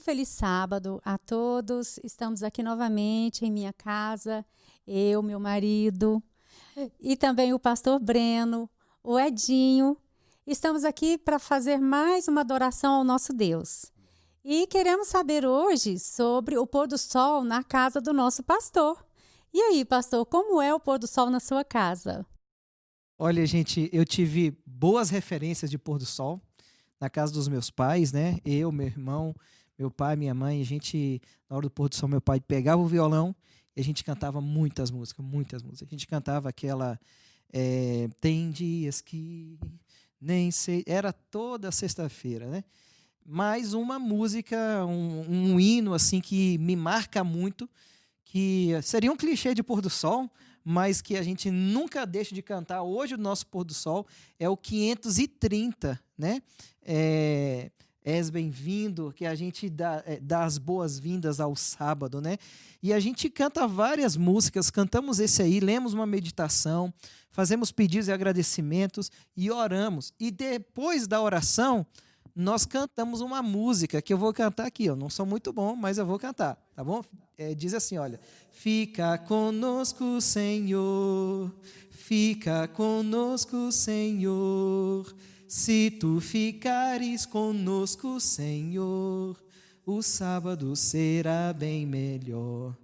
feliz sábado a todos. Estamos aqui novamente em minha casa, eu, meu marido e também o pastor Breno, o Edinho. Estamos aqui para fazer mais uma adoração ao nosso Deus. E queremos saber hoje sobre o pôr do sol na casa do nosso pastor. E aí, pastor, como é o pôr do sol na sua casa? Olha, gente, eu tive boas referências de pôr do sol na casa dos meus pais, né? Eu, meu irmão, meu pai, minha mãe, a gente, na hora do pôr do sol, meu pai pegava o violão e a gente cantava muitas músicas, muitas músicas. A gente cantava aquela, tem dias que nem sei, era toda sexta-feira, né? Mais uma música, um hino assim que me marca muito, que seria um clichê de pôr do sol, mas que a gente nunca deixa de cantar. Hoje o nosso pôr do sol é o 530, né? És bem-vindo, que a gente dá as boas-vindas ao sábado, né? E a gente canta várias músicas, cantamos esse aí, lemos uma meditação, fazemos pedidos e agradecimentos e oramos. E depois da oração, nós cantamos uma música que eu vou cantar aqui. Eu não sou muito bom, mas eu vou cantar, tá bom? Diz assim, olha. Fica conosco, Senhor, fica conosco, Senhor. Se tu ficares conosco, Senhor, o sábado será bem melhor.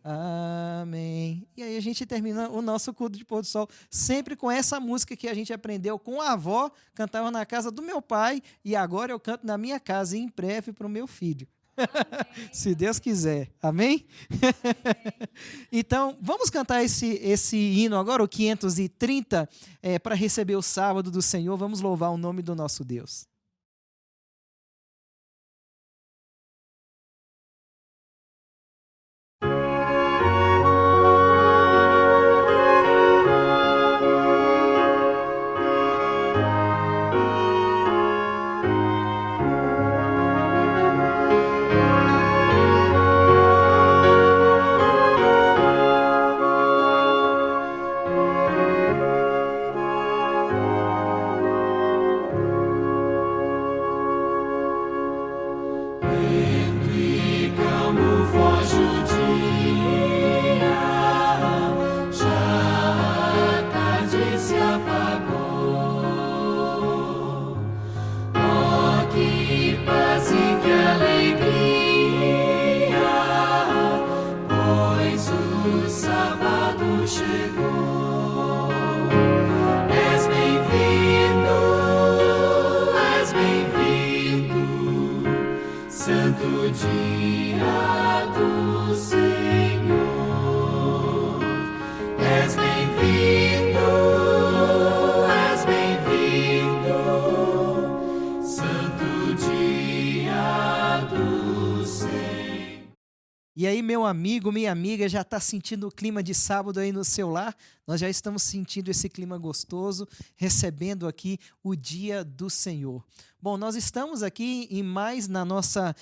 Amém. E aí a gente termina o nosso culto de pôr do sol sempre com essa música que a gente aprendeu com a avó, cantava na casa do meu pai e agora eu canto na minha casa e em breve para o meu filho. Se Deus quiser. Amém? Então, vamos cantar esse hino agora, o 530, para receber o sábado do Senhor. Vamos louvar o nome do nosso Deus. E aí, meu amigo, minha amiga, já está sentindo o clima de sábado aí no seu lar? Nós já estamos sentindo esse clima gostoso, recebendo aqui o dia do Senhor. Bom, nós estamos aqui na nossa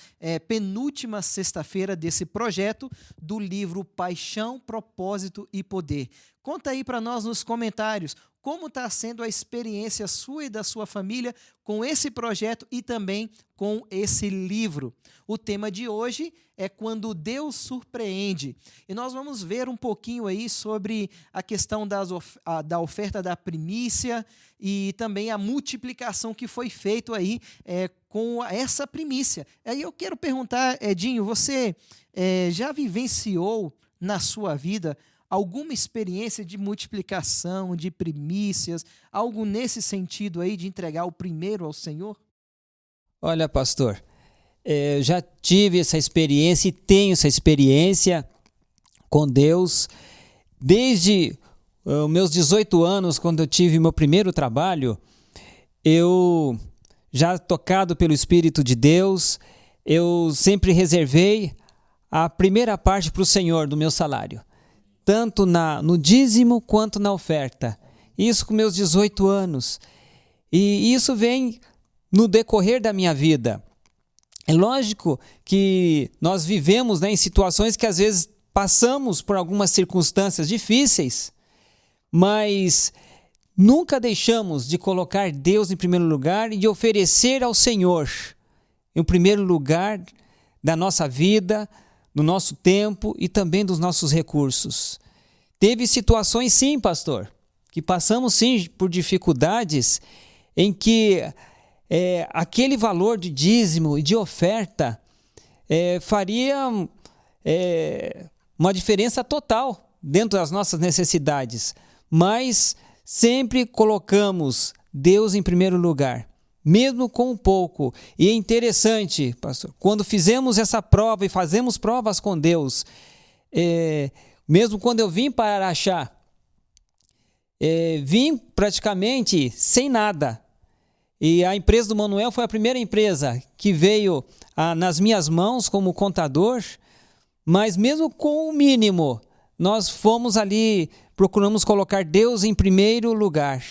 penúltima sexta-feira desse projeto do livro Paixão, Propósito e Poder. Conta aí para nós nos comentários como está sendo a experiência sua e da sua família com esse projeto e também com esse livro. O tema de hoje é quando Deus surpreende. E nós vamos ver um pouquinho aí sobre a questão da oferta da primícia e também a multiplicação que foi feito aí com essa primícia. Aí eu quero perguntar, Edinho, você já vivenciou na sua vida alguma experiência de multiplicação, de primícias, algo nesse sentido aí de entregar o primeiro ao Senhor? Olha, pastor, eu já tive essa experiência e tenho essa experiência com Deus desde os meus 18 anos, quando eu tive meu primeiro trabalho. Eu, já tocado pelo Espírito de Deus, eu sempre reservei a primeira parte para o Senhor do meu salário, tanto no dízimo quanto na oferta. Isso com meus 18 anos. E isso vem no decorrer da minha vida. É lógico que nós vivemos, em situações que às vezes passamos por algumas circunstâncias difíceis, mas nunca deixamos de colocar Deus em primeiro lugar e de oferecer ao Senhor, em primeiro lugar, da nossa vida, do nosso tempo e também dos nossos recursos. Teve situações, sim, pastor, que passamos sim por dificuldades em que aquele valor de dízimo e de oferta faria uma diferença total dentro das nossas necessidades, mas sempre colocamos Deus em primeiro lugar, mesmo com pouco. E é interessante, pastor, quando fizemos essa prova e fazemos provas com Deus, mesmo quando eu vim para Araxá, vim praticamente sem nada. E a empresa do Manuel foi a primeira empresa que veio nas minhas mãos como contador, mas mesmo com o mínimo, nós fomos ali, procuramos colocar Deus em primeiro lugar.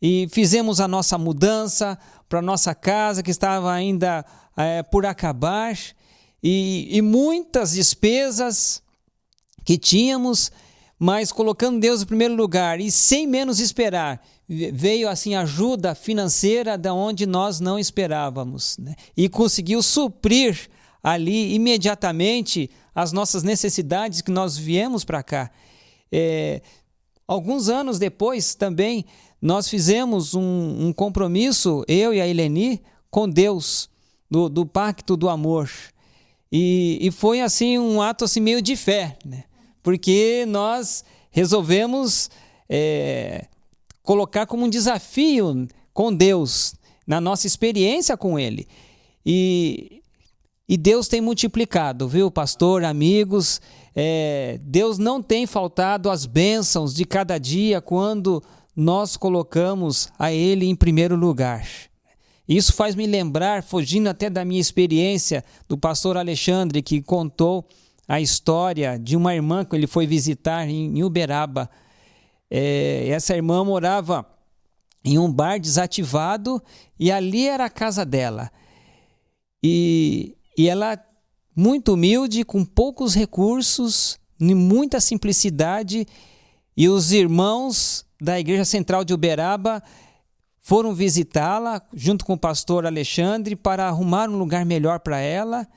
E fizemos a nossa mudança para a nossa casa, que estava ainda por acabar, e muitas despesas que tínhamos, mas colocando Deus em primeiro lugar e sem menos esperar, veio assim ajuda financeira da onde nós não esperávamos, né? E conseguiu suprir ali imediatamente as nossas necessidades que nós viemos para cá. Alguns anos depois também nós fizemos um compromisso, eu e a Eleni, com Deus, do pacto do amor. E foi assim um ato assim, meio de fé, né? Porque nós resolvemos colocar como um desafio com Deus, na nossa experiência com Ele. E Deus tem multiplicado, viu, pastor, amigos? Deus não tem faltado as bênçãos de cada dia quando nós colocamos a Ele em primeiro lugar. Isso faz me lembrar, fugindo até da minha experiência, do pastor Alexandre, que contou a história de uma irmã que ele foi visitar em Uberaba. Essa irmã morava em um bar desativado e ali era a casa dela. E ela, muito humilde, com poucos recursos, muita simplicidade, e os irmãos da Igreja Central de Uberaba foram visitá-la junto com o pastor Alexandre para arrumar um lugar melhor para ela,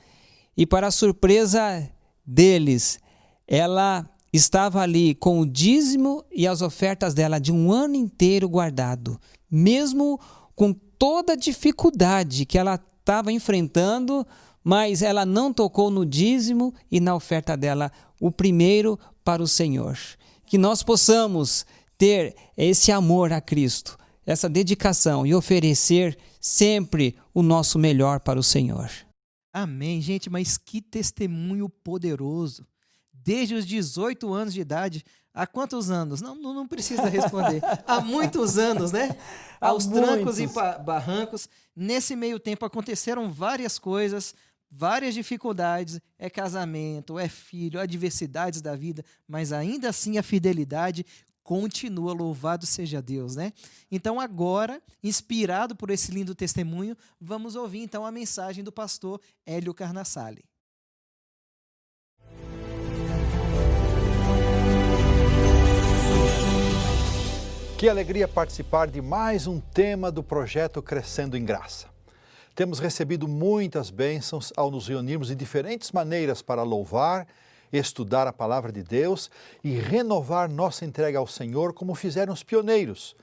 e para a surpresa deles, ela estava ali com o dízimo e as ofertas dela de um ano inteiro guardado, mesmo com toda a dificuldade que ela estava enfrentando, mas ela não tocou no dízimo e na oferta dela, o primeiro para o Senhor. Que nós possamos ter esse amor a Cristo, essa dedicação e oferecer sempre o nosso melhor para o Senhor. Amém, gente, mas que testemunho poderoso. Desde os 18 anos de idade, há quantos anos? Não precisa responder. Há muitos anos, né? Aos trancos e barrancos. Nesse meio tempo aconteceram várias coisas, várias dificuldades, casamento, filho, adversidades da vida, mas ainda assim a fidelidade continua, louvado seja Deus, né? Então agora, inspirado por esse lindo testemunho, vamos ouvir então a mensagem do pastor Hélio Carnassale. Que alegria participar de mais um tema do projeto Crescendo em Graça. Temos recebido muitas bênçãos ao nos reunirmos de diferentes maneiras para louvar, estudar a palavra de Deus e renovar nossa entrega ao Senhor, como fizeram os pioneiros,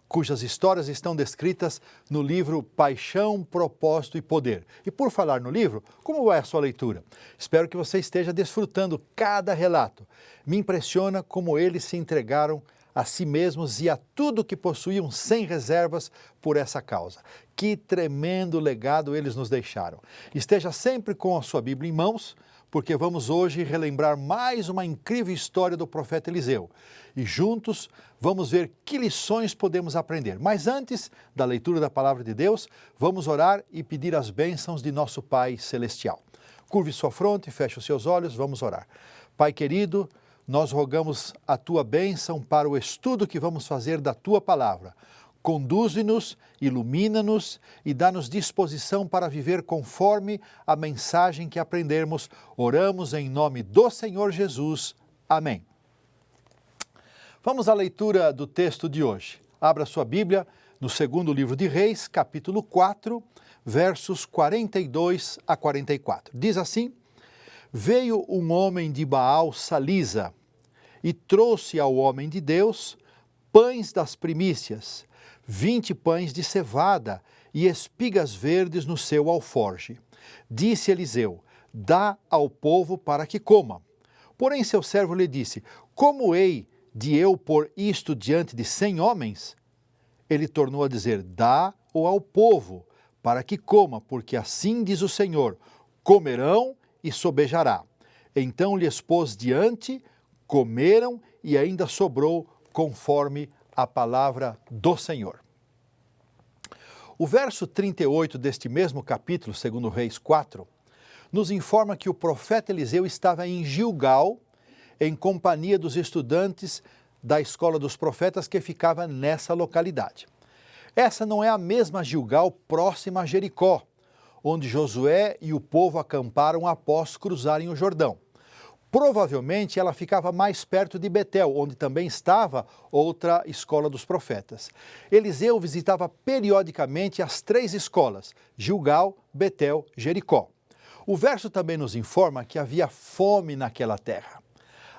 cujas histórias estão descritas no livro Paixão, Propósito e Poder. E por falar no livro, como vai a sua leitura? Espero que você esteja desfrutando cada relato. Me impressiona como eles se entregaram a si mesmos e a tudo que possuíam sem reservas por essa causa. Que tremendo legado eles nos deixaram. Esteja sempre com a sua Bíblia em mãos, porque vamos hoje relembrar mais uma incrível história do profeta Eliseu. E juntos vamos ver que lições podemos aprender. Mas antes da leitura da palavra de Deus, vamos orar e pedir as bênçãos de nosso Pai Celestial. Curve sua fronte, feche os seus olhos, vamos orar. Pai querido, nós rogamos a Tua bênção para o estudo que vamos fazer da Tua palavra. Conduze-nos, ilumina-nos e dá-nos disposição para viver conforme a mensagem que aprendermos. Oramos em nome do Senhor Jesus. Amém. Vamos à leitura do texto de hoje. Abra sua Bíblia no segundo livro de Reis, capítulo 4, versos 42 a 44. Diz assim: Veio um homem de Baal Salisa e trouxe ao homem de Deus pães das primícias, 20 pães de cevada e espigas verdes no seu alforje. Disse Eliseu: Dá ao povo para que coma. Porém seu servo lhe disse: Como hei de eu pôr isto diante de 100 homens? Ele tornou a dizer: Dá-o ao povo para que coma, porque assim diz o Senhor: comerão e sobejará. Então lhes pôs diante, comeram e ainda sobrou conforme a palavra do Senhor. O verso 38 deste mesmo capítulo, segundo Reis 4, nos informa que o profeta Eliseu estava em Gilgal, em companhia dos estudantes da escola dos profetas que ficava nessa localidade. Essa não é a mesma Gilgal próxima a Jericó, onde Josué e o povo acamparam após cruzarem o Jordão. Provavelmente ela ficava mais perto de Betel, onde também estava outra escola dos profetas. Eliseu visitava periodicamente as 3 escolas, Gilgal, Betel, Jericó. O verso também nos informa que havia fome naquela terra.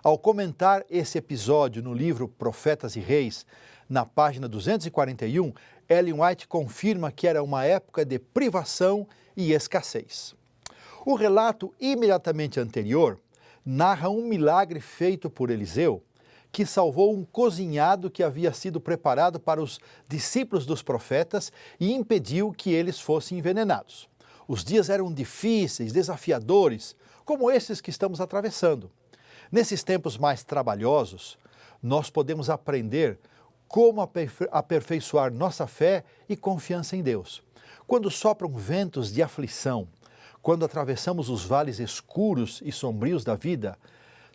Ao comentar esse episódio no livro Profetas e Reis, na página 241, Ellen White confirma que era uma época de privação e escassez. O relato imediatamente anterior narra um milagre feito por Eliseu, que salvou um cozinhado que havia sido preparado para os discípulos dos profetas e impediu que eles fossem envenenados. Os dias eram difíceis, desafiadores, como esses que estamos atravessando. Nesses tempos mais trabalhosos, nós podemos aprender como aperfeiçoar nossa fé e confiança em Deus. Quando sopram ventos de aflição, quando atravessamos os vales escuros e sombrios da vida,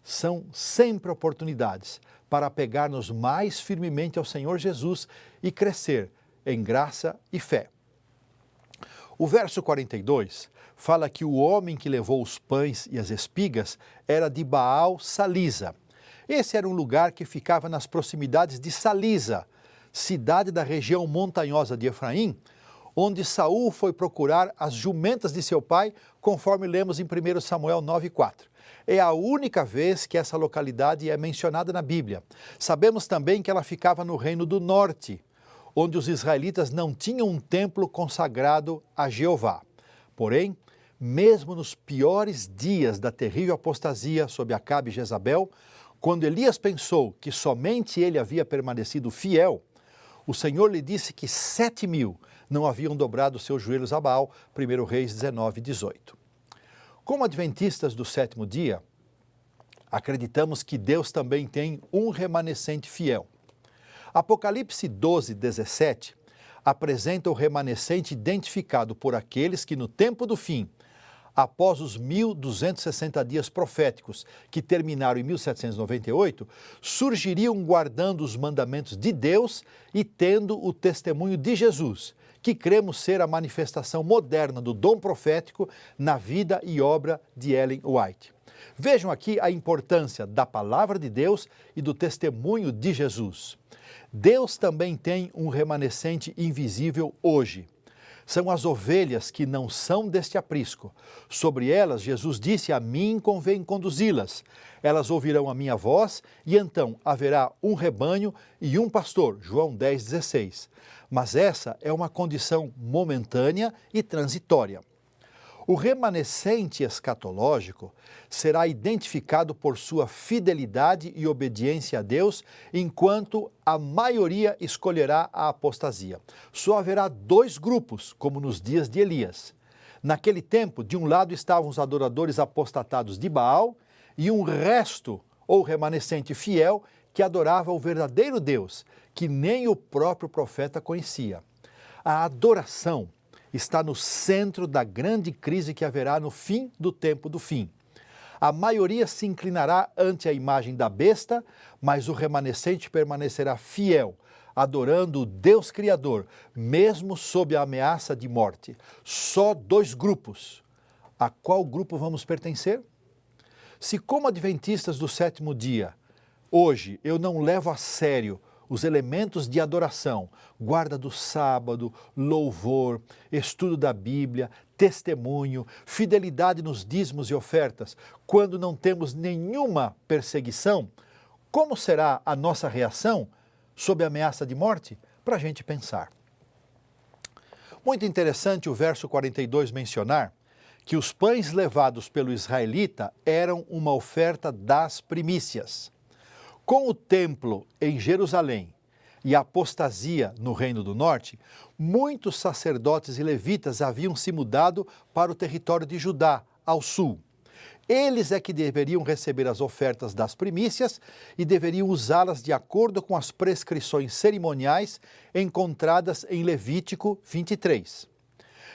são sempre oportunidades para apegar-nos mais firmemente ao Senhor Jesus e crescer em graça e fé. O verso 42 fala que o homem que levou os pães e as espigas era de Baal Salisa. Esse era um lugar que ficava nas proximidades de Salisa, cidade da região montanhosa de Efraim, onde Saul foi procurar as jumentas de seu pai, conforme lemos em 1 Samuel 9,4. É a única vez que essa localidade é mencionada na Bíblia. Sabemos também que ela ficava no Reino do Norte, onde os israelitas não tinham um templo consagrado a Jeová. Porém, mesmo nos piores dias da terrível apostasia sob Acabe e Jezabel, quando Elias pensou que somente ele havia permanecido fiel, o Senhor lhe disse que 7.000 não haviam dobrado seus joelhos a Baal, 1 Reis 19, 18. Como adventistas do 7º dia, acreditamos que Deus também tem um remanescente fiel. Apocalipse 12, 17 apresenta o remanescente identificado por aqueles que no tempo do fim, após os 1.260 dias proféticos que terminaram em 1798, surgiriam guardando os mandamentos de Deus e tendo o testemunho de Jesus, que cremos ser a manifestação moderna do dom profético na vida e obra de Ellen White. Vejam aqui a importância da palavra de Deus e do testemunho de Jesus. Deus também tem um remanescente invisível hoje. São as ovelhas que não são deste aprisco. Sobre elas, Jesus disse: a mim convém conduzi-las. Elas ouvirão a minha voz e então haverá um rebanho e um pastor. João 10, 16. Mas essa é uma condição momentânea e transitória. O remanescente escatológico será identificado por sua fidelidade e obediência a Deus, enquanto a maioria escolherá a apostasia. Só haverá 2 grupos, como nos dias de Elias. Naquele tempo, de um lado estavam os adoradores apostatados de Baal e um resto, ou remanescente fiel, que adorava o verdadeiro Deus, que nem o próprio profeta conhecia. A adoração está no centro da grande crise que haverá no fim do tempo do fim. A maioria se inclinará ante a imagem da besta, mas o remanescente permanecerá fiel, adorando o Deus Criador, mesmo sob a ameaça de morte. Só 2 grupos. A qual grupo vamos pertencer? Se, como adventistas do 7º dia, hoje eu não levo a sério os elementos de adoração, guarda do sábado, louvor, estudo da Bíblia, testemunho, fidelidade nos dízimos e ofertas, quando não temos nenhuma perseguição, como será a nossa reação sob a ameaça de morte? Para a gente pensar. Muito interessante o verso 42 mencionar que os pães levados pelo israelita eram uma oferta das primícias. Com o templo em Jerusalém e a apostasia no Reino do Norte, muitos sacerdotes e levitas haviam se mudado para o território de Judá, ao sul. Eles é que deveriam receber as ofertas das primícias e deveriam usá-las de acordo com as prescrições cerimoniais encontradas em Levítico 23.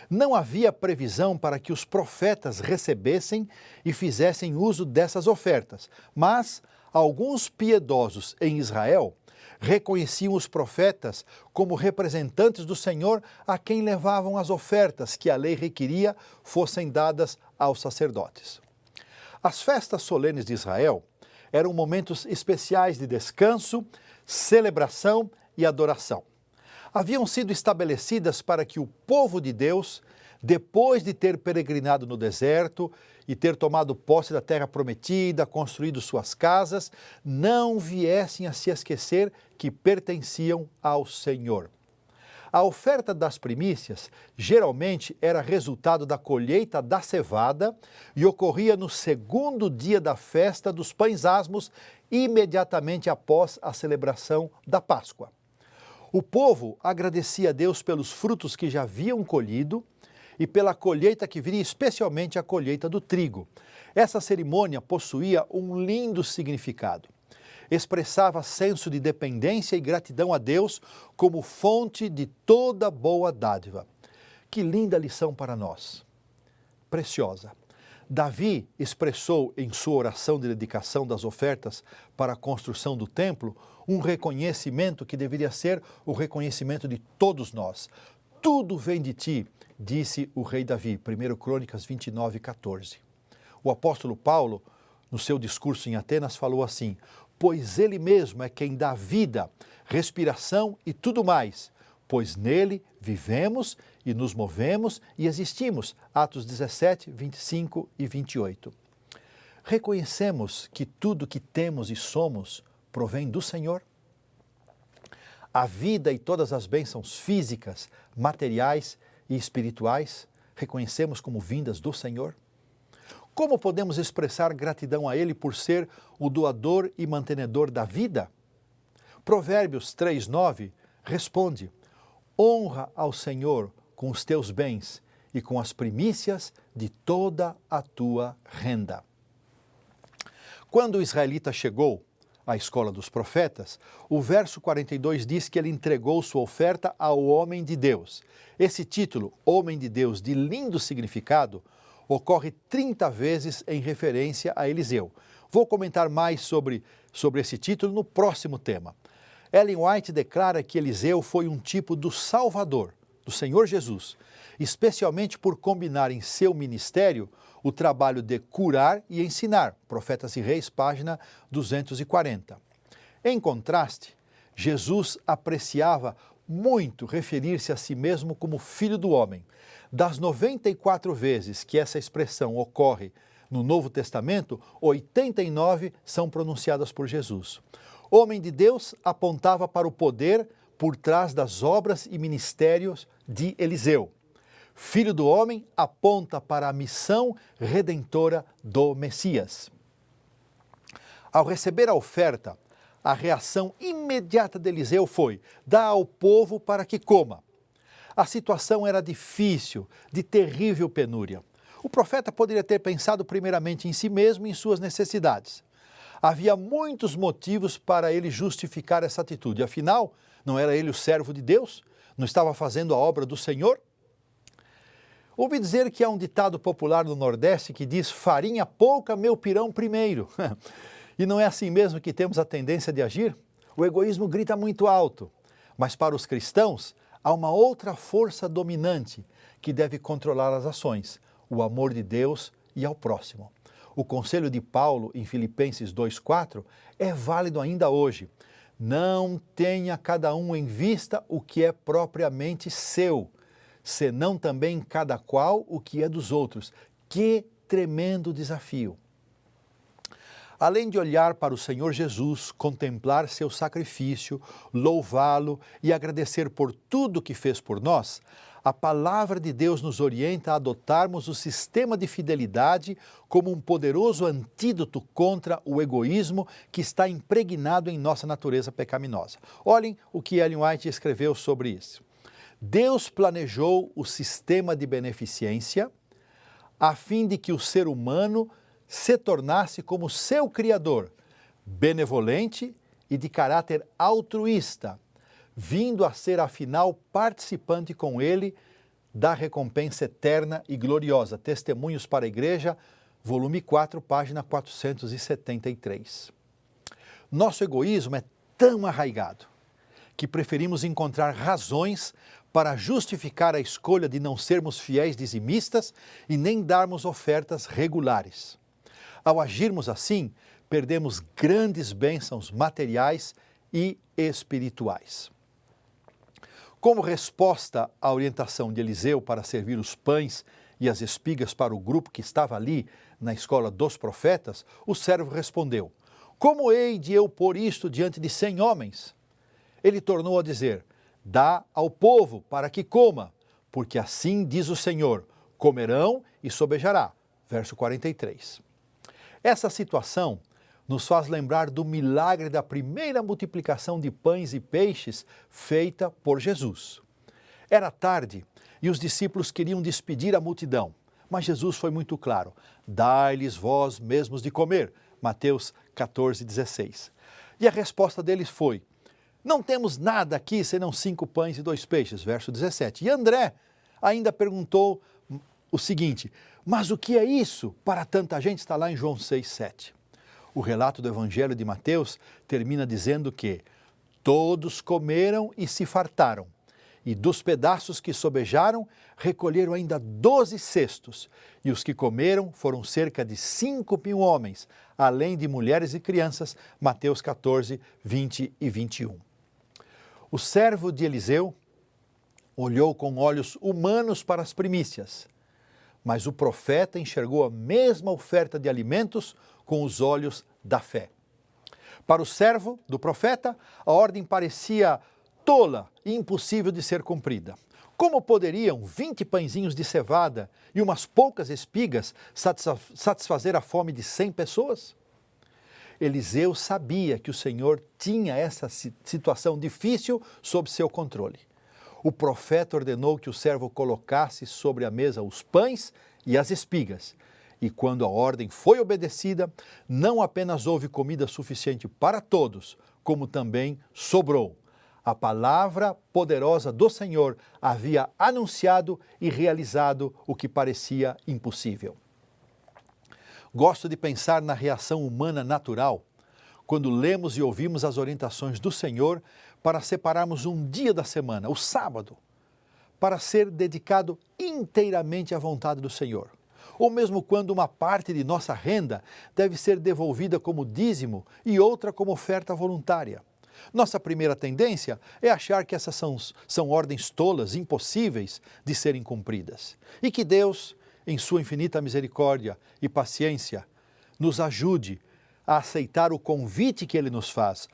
Não havia previsão para que os profetas recebessem e fizessem uso dessas ofertas, mas alguns piedosos em Israel reconheciam os profetas como representantes do Senhor a quem levavam as ofertas que a lei requeria fossem dadas aos sacerdotes. As festas solenes de Israel eram momentos especiais de descanso, celebração e adoração. Haviam sido estabelecidas para que o povo de Deus, depois de ter peregrinado no deserto e ter tomado posse da terra prometida, construído suas casas, não viessem a se esquecer que pertenciam ao Senhor. A oferta das primícias geralmente era resultado da colheita da cevada e ocorria no segundo dia da festa dos pães asmos, imediatamente após a celebração da Páscoa. O povo agradecia a Deus pelos frutos que já haviam colhido e pela colheita que viria, especialmente a colheita do trigo. Essa cerimônia possuía um lindo significado. Expressava senso de dependência e gratidão a Deus como fonte de toda boa dádiva. Que linda lição para nós! Preciosa. Davi expressou em sua oração de dedicação das ofertas para a construção do templo um reconhecimento que deveria ser o reconhecimento de todos nós. Tudo vem de ti, disse o rei Davi, 1 Crônicas 29, 14. O apóstolo Paulo, no seu discurso em Atenas, falou assim: pois ele mesmo é quem dá vida, respiração e tudo mais, pois nele vivemos e nos movemos e existimos. Atos 17, 25 e 28. Reconhecemos que tudo que temos e somos provém do Senhor? A vida e todas as bênçãos físicas, materiais e espirituais reconhecemos como vindas do Senhor? Como podemos expressar gratidão a Ele por ser o doador e mantenedor da vida? Provérbios 3:9 responde: honra ao Senhor com os teus bens e com as primícias de toda a tua renda. Quando o israelita chegou à escola dos profetas, o verso 42 diz que ele entregou sua oferta ao homem de Deus. Esse título, homem de Deus, de lindo significado, ocorre 30 vezes em referência a Eliseu. Vou comentar mais sobre esse título no próximo tema. Ellen White declara que Eliseu foi um tipo do Salvador, do Senhor Jesus, especialmente por combinar em seu ministério o trabalho de curar e ensinar. Profetas e Reis, página 240. Em contraste, Jesus apreciava muito referir-se a si mesmo como Filho do Homem. Das 94 vezes que essa expressão ocorre no Novo Testamento, 89 são pronunciadas por Jesus. Homem de Deus apontava para o poder por trás das obras e ministérios de Eliseu. Filho do Homem aponta para a missão redentora do Messias. Ao receber a oferta, a reação imediata de Eliseu foi: dá ao povo para que coma. A situação era difícil, de terrível penúria. O profeta poderia ter pensado primeiramente em si mesmo e em suas necessidades. Havia muitos motivos para ele justificar essa atitude. Afinal, não era ele o servo de Deus? Não estava fazendo a obra do Senhor? Ouvi dizer que há um ditado popular no Nordeste que diz: farinha pouca, meu pirão primeiro. E não é assim mesmo que temos a tendência de agir? O egoísmo grita muito alto, mas para os cristãos há uma outra força dominante que deve controlar as ações: o amor de Deus e ao próximo. O conselho de Paulo em Filipenses 2,4 é válido ainda hoje. Não tenha cada um em vista o que é propriamente seu, senão também cada qual o que é dos outros. Que tremendo desafio! Além de olhar para o Senhor Jesus, contemplar seu sacrifício, louvá-lo e agradecer por tudo que fez por nós, a palavra de Deus nos orienta a adotarmos o sistema de fidelidade como um poderoso antídoto contra o egoísmo que está impregnado em nossa natureza pecaminosa. Olhem o que Ellen White escreveu sobre isso. Deus planejou o sistema de beneficência a fim de que o ser humano se tornasse como seu Criador, benevolente e de caráter altruísta, vindo a ser, afinal, participante com ele da recompensa eterna e gloriosa. Testemunhos para a Igreja, volume 4, página 473. Nosso egoísmo é tão arraigado que preferimos encontrar razões para justificar a escolha de não sermos fiéis dizimistas e nem darmos ofertas regulares. Ao agirmos assim, perdemos grandes bênçãos materiais e espirituais. Como resposta à orientação de Eliseu para servir os pães e as espigas para o grupo que estava ali na escola dos profetas, o servo respondeu: como hei de eu pôr isto diante de 100 homens? Ele tornou a dizer: dá ao povo para que coma, porque assim diz o Senhor, comerão e sobejará. Verso 43. Essa situação nos faz lembrar do milagre da primeira multiplicação de pães e peixes feita por Jesus. Era tarde e os discípulos queriam despedir a multidão, mas Jesus foi muito claro: dai-lhes vós mesmos de comer. Mateus 14,16. E a resposta deles foi: não temos nada aqui senão 5 pães e 2 peixes. Verso 17. E André ainda perguntou o seguinte: mas o que é isso para tanta gente? Está lá em João 6,7. O relato do Evangelho de Mateus termina dizendo que todos comeram e se fartaram, e dos pedaços que sobejaram, recolheram ainda 12 cestos, e os que comeram foram cerca de 5.000 homens, além de mulheres e crianças. Mateus 14, 20 e 21. O servo de Eliseu olhou com olhos humanos para as primícias, mas o profeta enxergou a mesma oferta de alimentos com os olhos da fé. Para o servo do profeta, a ordem parecia tola e impossível de ser cumprida. Como poderiam 20 pãezinhos de cevada e umas poucas espigas satisfazer a fome de 100 pessoas? Eliseu sabia que o Senhor tinha essa situação difícil sob seu controle. O profeta ordenou que o servo colocasse sobre a mesa os pães e as espigas. E quando a ordem foi obedecida, não apenas houve comida suficiente para todos, como também sobrou. A palavra poderosa do Senhor havia anunciado e realizado o que parecia impossível. Gosto de pensar na reação humana natural quando lemos e ouvimos as orientações do Senhor para separarmos um dia da semana, o sábado, para ser dedicado inteiramente à vontade do Senhor. Ou mesmo quando uma parte de nossa renda deve ser devolvida como dízimo e outra como oferta voluntária. Nossa primeira tendência é achar que essas são ordens tolas, impossíveis de serem cumpridas. E que Deus, em sua infinita misericórdia e paciência, nos ajude a aceitar o convite que Ele nos faz.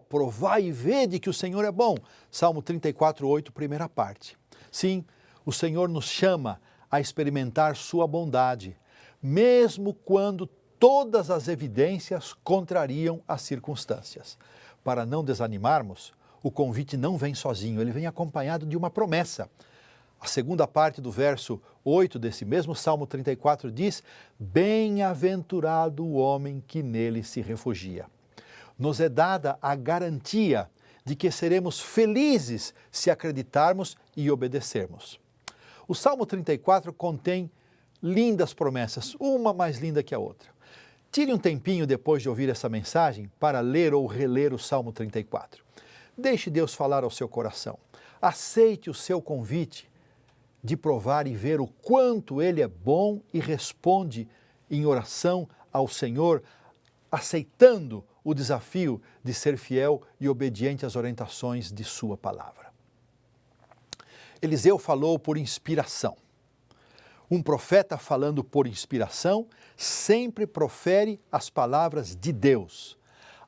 Provai e vede que o Senhor é bom. Salmo 34:8, primeira parte. Sim, o Senhor nos chama a experimentar sua bondade, mesmo quando todas as evidências contrariam as circunstâncias. Para não desanimarmos, o convite não vem sozinho, ele vem acompanhado de uma promessa. A segunda parte do verso 8 desse mesmo Salmo 34 diz: bem-aventurado o homem que nele se refugia. Nos é dada a garantia de que seremos felizes se acreditarmos e obedecermos. O Salmo 34 contém lindas promessas, uma mais linda que a outra. Tire um tempinho depois de ouvir essa mensagem para ler ou reler o Salmo 34. Deixe Deus falar ao seu coração. Aceite o seu convite de provar e ver o quanto Ele é bom e responde em oração ao Senhor, aceitando o desafio de ser fiel e obediente às orientações de sua palavra. Eliseu falou por inspiração. Um profeta falando por inspiração sempre profere as palavras de Deus.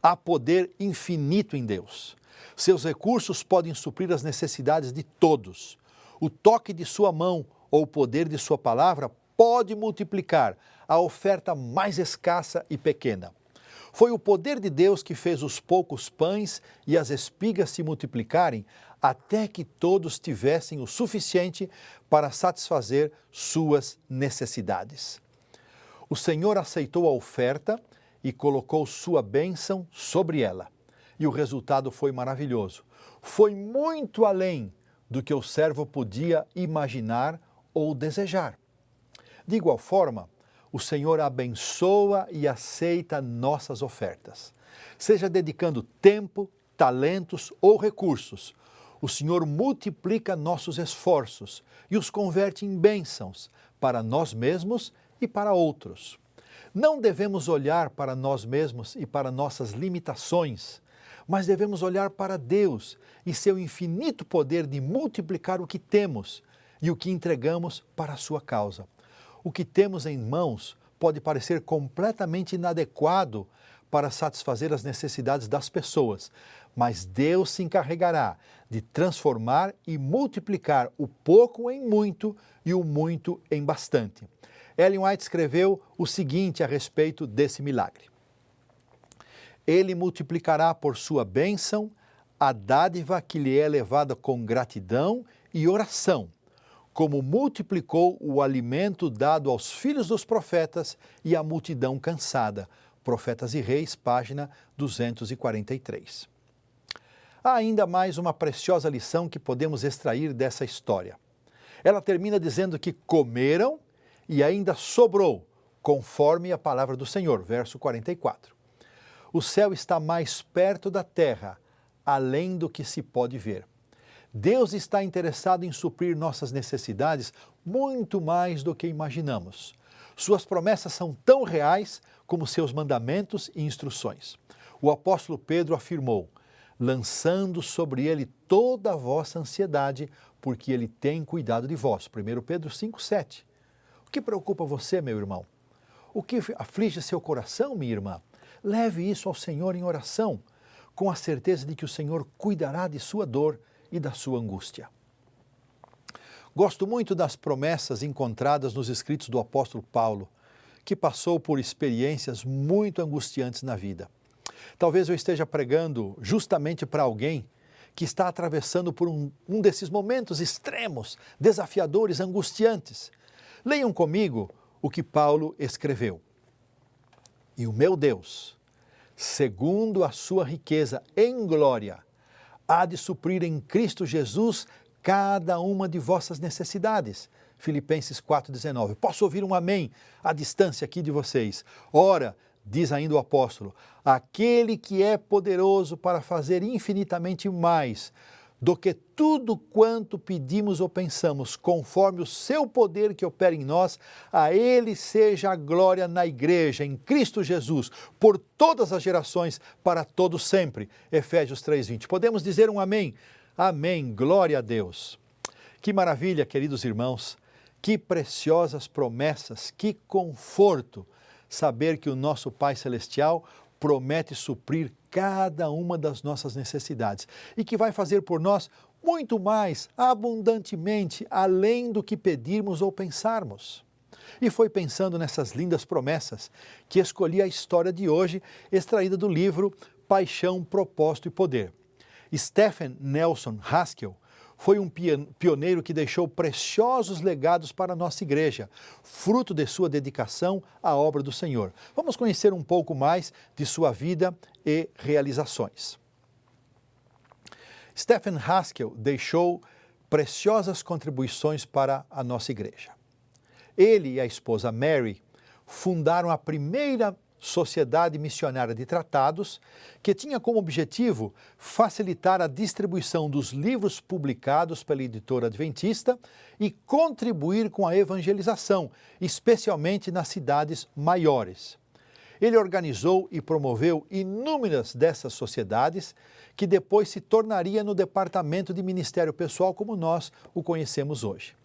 Há poder infinito em Deus. Seus recursos podem suprir as necessidades de todos. O toque de sua mão ou o poder de sua palavra pode multiplicar a oferta mais escassa e pequena. Foi o poder de Deus que fez os poucos pães e as espigas se multiplicarem até que todos tivessem o suficiente para satisfazer suas necessidades. O Senhor aceitou a oferta e colocou sua bênção sobre ela. E o resultado foi maravilhoso. Foi muito além do que o servo podia imaginar ou desejar. De igual forma, o Senhor abençoa e aceita nossas ofertas. Seja dedicando tempo, talentos ou recursos, o Senhor multiplica nossos esforços e os converte em bênçãos para nós mesmos e para outros. Não devemos olhar para nós mesmos e para nossas limitações, mas devemos olhar para Deus e seu infinito poder de multiplicar o que temos e o que entregamos para a sua causa. O que temos em mãos pode parecer completamente inadequado para satisfazer as necessidades das pessoas, mas Deus se encarregará de transformar e multiplicar o pouco em muito e o muito em bastante. Ellen White escreveu o seguinte a respeito desse milagre. Ele multiplicará por sua bênção a dádiva que lhe é levada com gratidão e oração, como multiplicou o alimento dado aos filhos dos profetas e à multidão cansada. Profetas e Reis, página 243. Há ainda mais uma preciosa lição que podemos extrair dessa história. Ela termina dizendo que comeram e ainda sobrou, conforme a palavra do Senhor, verso 44. O céu está mais perto da terra, além do que se pode ver. Deus está interessado em suprir nossas necessidades muito mais do que imaginamos. Suas promessas são tão reais como seus mandamentos e instruções. O apóstolo Pedro afirmou: lançando sobre ele toda a vossa ansiedade, porque ele tem cuidado de vós. 1 Pedro 5,7. O que preocupa você, meu irmão? O que aflige seu coração, minha irmã? Leve isso ao Senhor em oração, com a certeza de que o Senhor cuidará de sua dor e da sua angústia. Gosto muito das promessas encontradas nos escritos do apóstolo Paulo, que passou por experiências muito angustiantes na vida. Talvez eu esteja pregando justamente para alguém que está atravessando por um desses momentos extremos, desafiadores, angustiantes. Leiam comigo o que Paulo escreveu. E o meu Deus, segundo a sua riqueza em glória, há de suprir em Cristo Jesus cada uma de vossas necessidades. Filipenses 4,19. Posso ouvir um amém à distância aqui de vocês? Ora, diz ainda o apóstolo, aquele que é poderoso para fazer infinitamente mais do que tudo quanto pedimos ou pensamos, conforme o seu poder que opera em nós, a ele seja a glória na igreja, em Cristo Jesus, por todas as gerações, para todos sempre. Efésios 3,20. Podemos dizer um amém? Amém, glória a Deus. Que maravilha, queridos irmãos, que preciosas promessas, que conforto saber que o nosso Pai Celestial promete suprir cada uma das nossas necessidades e que vai fazer por nós muito mais, abundantemente, além do que pedirmos ou pensarmos. E foi pensando nessas lindas promessas que escolhi a história de hoje, extraída do livro Paixão, Propósito e Poder. Stephen Nelson Haskell foi um pioneiro que deixou preciosos legados para a nossa igreja, fruto de sua dedicação à obra do Senhor. Vamos conhecer um pouco mais de sua vida e realizações. Stephen Haskell deixou preciosas contribuições para a nossa igreja. Ele e a esposa Mary fundaram a primeira Sociedade Missionária de Tratados, que tinha como objetivo facilitar a distribuição dos livros publicados pela editora adventista e contribuir com a evangelização, especialmente nas cidades maiores. Ele organizou e promoveu inúmeras dessas sociedades, que depois se tornaria no Departamento de Ministério Pessoal como nós o conhecemos hoje.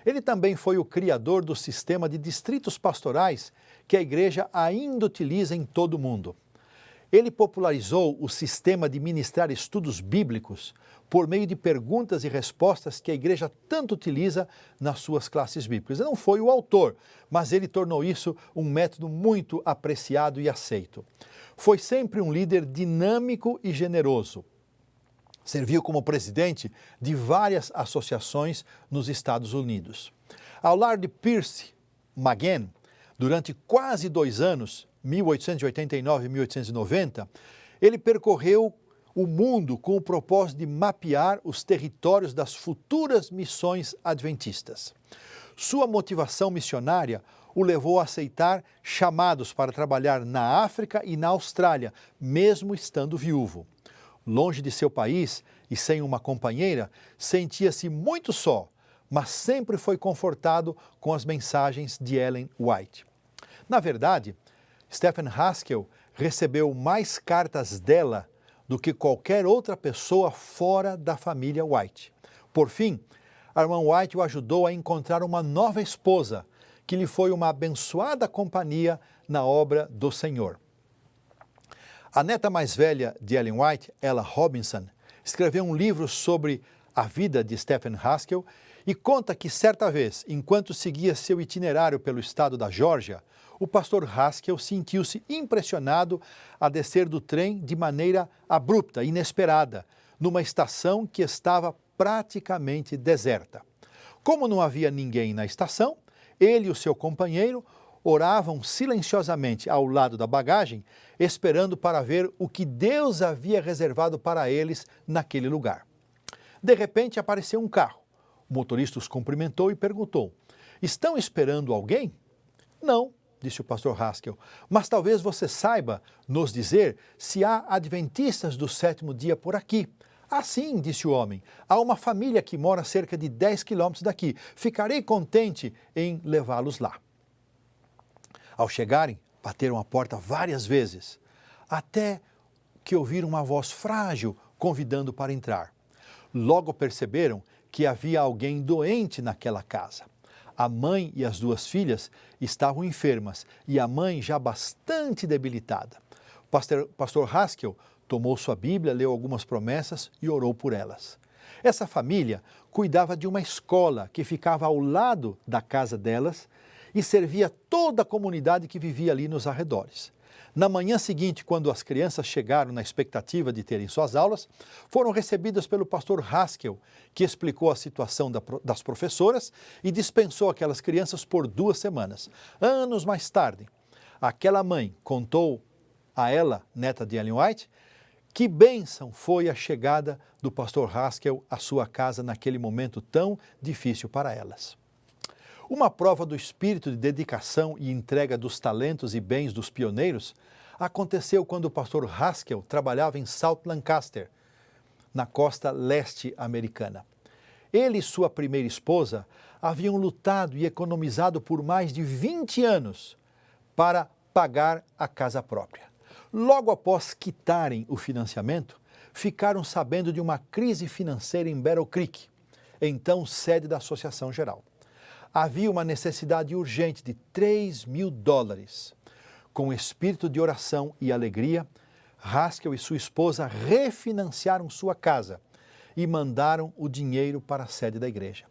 Ele também foi o criador do sistema de distritos pastorais que a igreja ainda utiliza em todo o mundo. Ele popularizou o sistema de ministrar estudos bíblicos por meio de perguntas e respostas que a igreja tanto utiliza nas suas classes bíblicas. Ele não foi o autor, mas ele tornou isso um método muito apreciado e aceito. Foi sempre um líder dinâmico e generoso. Serviu como presidente de várias associações nos Estados Unidos. Ao lado de Percy Magen, durante quase 2 anos, 1889 e 1890, ele percorreu o mundo com o propósito de mapear os territórios das futuras missões adventistas. Sua motivação missionária o levou a aceitar chamados para trabalhar na África e na Austrália, mesmo estando viúvo. Longe de seu país e sem uma companheira, sentia-se muito só, mas sempre foi confortado com as mensagens de Ellen White. Na verdade, Stephen Haskell recebeu mais cartas dela do que qualquer outra pessoa fora da família White. Por fim, a irmã White o ajudou a encontrar uma nova esposa, que lhe foi uma abençoada companhia na obra do Senhor. A neta mais velha de Ellen White, Ella Robinson, escreveu um livro sobre a vida de Stephen Haskell e conta que certa vez, enquanto seguia seu itinerário pelo estado da Geórgia, o pastor Haskell sentiu-se impressionado a descer do trem de maneira abrupta, inesperada, numa estação que estava praticamente deserta. Como não havia ninguém na estação, ele e o seu companheiro oravam silenciosamente ao lado da bagagem, esperando para ver o que Deus havia reservado para eles naquele lugar. De repente apareceu um carro. O motorista os cumprimentou e perguntou: "Estão esperando alguém?" "Não", disse o pastor Haskell, "mas talvez você saiba nos dizer se há adventistas do 7º dia por aqui." "Ah, sim", disse o homem, "há uma família que mora a cerca de 10 quilômetros daqui. Ficarei contente em levá-los lá." Ao chegarem, bateram a porta várias vezes, até que ouviram uma voz frágil convidando para entrar. Logo perceberam que havia alguém doente naquela casa. A mãe e as 2 filhas estavam enfermas e a mãe já bastante debilitada. O pastor Haskell tomou sua Bíblia, leu algumas promessas e orou por elas. Essa família cuidava de uma escola que ficava ao lado da casa delas e servia toda a comunidade que vivia ali nos arredores. Na manhã seguinte, quando as crianças chegaram na expectativa de terem suas aulas, foram recebidas pelo pastor Haskell, que explicou a situação das professoras e dispensou aquelas crianças por 2 semanas. Anos mais tarde, aquela mãe contou a ela, neta de Ellen White, que bênção foi a chegada do pastor Haskell à sua casa naquele momento tão difícil para elas. Uma prova do espírito de dedicação e entrega dos talentos e bens dos pioneiros aconteceu quando o pastor Haskell trabalhava em South Lancaster, na costa leste americana. Ele e sua primeira esposa haviam lutado e economizado por mais de 20 anos para pagar a casa própria. Logo após quitarem o financiamento, ficaram sabendo de uma crise financeira em Battle Creek, então sede da Associação Geral. Havia uma necessidade urgente de $3.000. Com espírito de oração e alegria, Haskell e sua esposa refinanciaram sua casa e mandaram o dinheiro para a sede da igreja.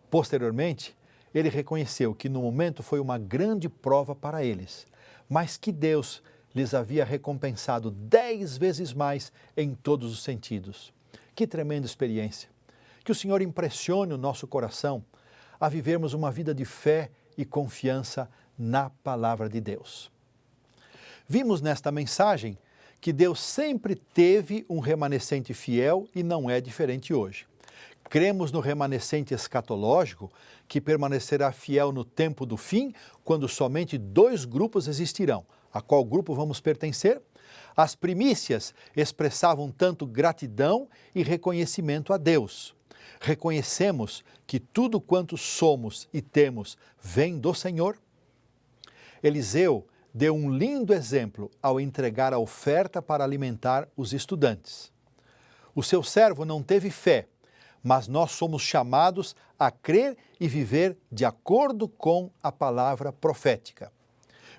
Posteriormente, ele reconheceu que no momento foi uma grande prova para eles, mas que Deus lhes havia recompensado 10 vezes mais em todos os sentidos. Que tremenda experiência! Que o Senhor impressione o nosso coração a vivermos uma vida de fé e confiança na palavra de Deus. Vimos nesta mensagem que Deus sempre teve um remanescente fiel e não é diferente hoje. Cremos no remanescente escatológico que permanecerá fiel no tempo do fim, quando somente 2 grupos existirão. A qual grupo vamos pertencer? As primícias expressavam tanto gratidão e reconhecimento a Deus. Reconhecemos que tudo quanto somos e temos vem do Senhor? Eliseu deu um lindo exemplo ao entregar a oferta para alimentar os estudantes. O seu servo não teve fé, mas nós somos chamados a crer e viver de acordo com a palavra profética.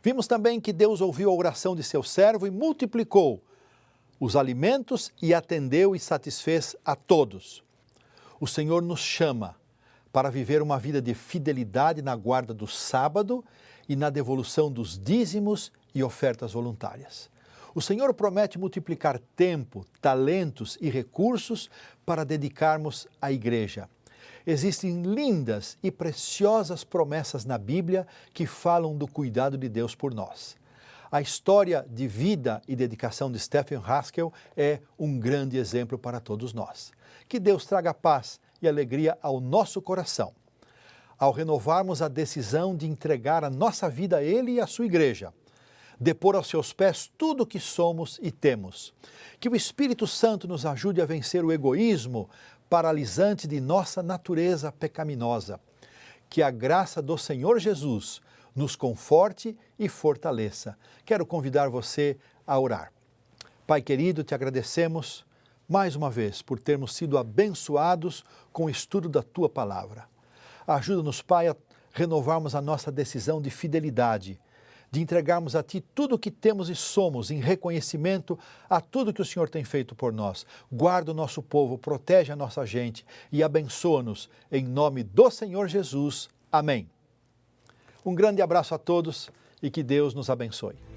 Vimos também que Deus ouviu a oração de seu servo e multiplicou os alimentos e atendeu e satisfez a todos. O Senhor nos chama para viver uma vida de fidelidade na guarda do sábado e na devolução dos dízimos e ofertas voluntárias. O Senhor promete multiplicar tempo, talentos e recursos para dedicarmos à igreja. Existem lindas e preciosas promessas na Bíblia que falam do cuidado de Deus por nós. A história de vida e dedicação de Stephen Haskell é um grande exemplo para todos nós. Que Deus traga paz e alegria ao nosso coração, ao renovarmos a decisão de entregar a nossa vida a Ele e à sua igreja, depor aos seus pés tudo o que somos e temos. Que o Espírito Santo nos ajude a vencer o egoísmo paralisante de nossa natureza pecaminosa. Que a graça do Senhor Jesus nos conforte e fortaleça. Quero convidar você a orar. Pai querido, te agradecemos mais uma vez por termos sido abençoados com o estudo da Tua Palavra. Ajuda-nos, Pai, a renovarmos a nossa decisão de fidelidade, de entregarmos a Ti tudo o que temos e somos em reconhecimento a tudo que o Senhor tem feito por nós. Guarda o nosso povo, protege a nossa gente e abençoa-nos em nome do Senhor Jesus. Amém. Um grande abraço a todos e que Deus nos abençoe.